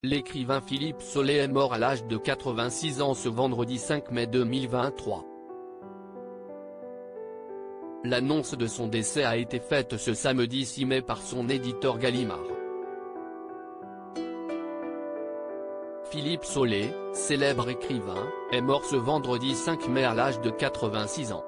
L'écrivain Philippe Solé est mort à l'âge de 86 ans ce vendredi 5 mai 2023. L'annonce de son décès a été faite ce samedi 6 mai par son éditeur Gallimard. Philippe Solé, célèbre écrivain, est mort ce vendredi 5 mai à l'âge de 86 ans.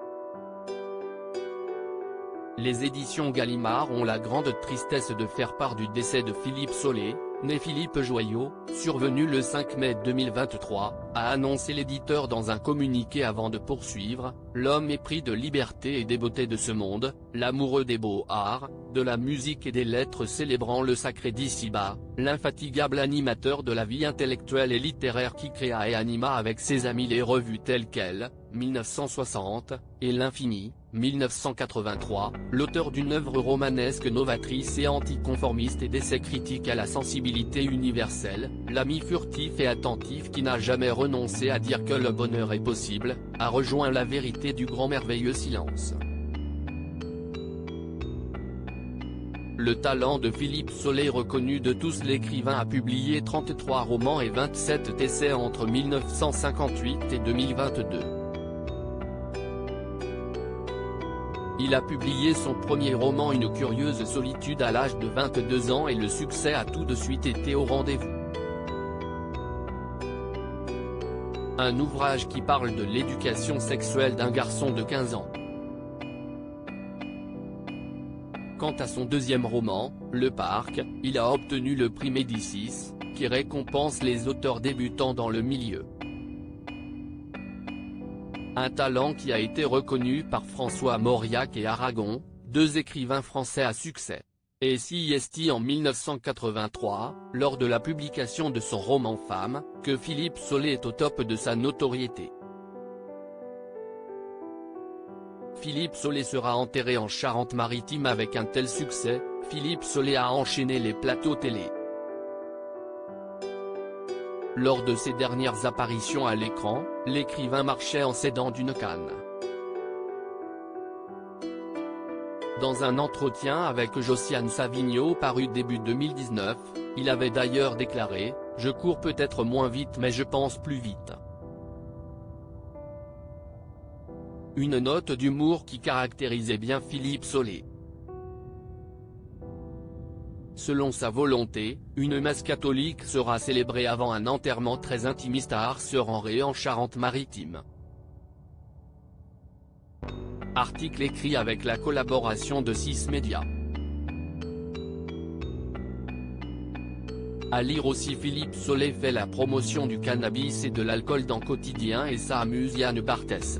Les éditions Gallimard ont la grande tristesse de faire part du décès de Philippe Solé, né Philippe Joyaux, survenu le 5 mai 2023, a annoncé l'éditeur dans un communiqué avant de poursuivre: l'homme épris de liberté et des beautés de ce monde, l'amoureux des beaux-arts, de la musique et des lettres célébrant le sacré d'ici-bas, l'infatigable animateur de la vie intellectuelle et littéraire qui créa et anima avec ses amis les revues telles quelles, 1960, et l'Infini, 1983, l'auteur d'une œuvre romanesque novatrice et anticonformiste et d'essais critiques à la sensibilité universelle, l'ami furtif et attentif qui n'a jamais renoncé à dire que le bonheur est possible, a rejoint la vérité du grand merveilleux silence. Le talent de Philippe Solé reconnu de tous. L'écrivain a publié 33 romans et 27 essais entre 1958 et 2022. Il a publié son premier roman Une curieuse solitude à l'âge de 22 ans et le succès a tout de suite été au rendez-vous. Un ouvrage qui parle de l'éducation sexuelle d'un garçon de 15 ans. Quant à son deuxième roman, Le Parc, il a obtenu le prix Médicis, qui récompense les auteurs débutants dans le milieu. Un talent qui a été reconnu par François Mauriac et Aragon, deux écrivains français à succès. Et c'est en 1983, lors de la publication de son roman Femme, que Philippe Solé est au top de sa notoriété. Philippe Solé sera enterré en Charente-Maritime. Avec un tel succès, Philippe Solé a enchaîné les plateaux télé. Lors de ses dernières apparitions à l'écran, l'écrivain marchait en s'aidant d'une canne. Dans un entretien avec Josiane Savigno paru début 2019, il avait d'ailleurs déclaré: « Je cours peut-être moins vite mais je pense plus vite ». Une note d'humour qui caractérisait bien Philippe Solé. Selon sa volonté, une messe catholique sera célébrée avant un enterrement très intimiste à Ars-sur-Henré en Charente-Maritime. Article écrit avec la collaboration de 6 médias. À lire aussi: Philippe Solé fait la promotion du cannabis et de l'alcool dans Quotidien et ça amuse Yann Barthès.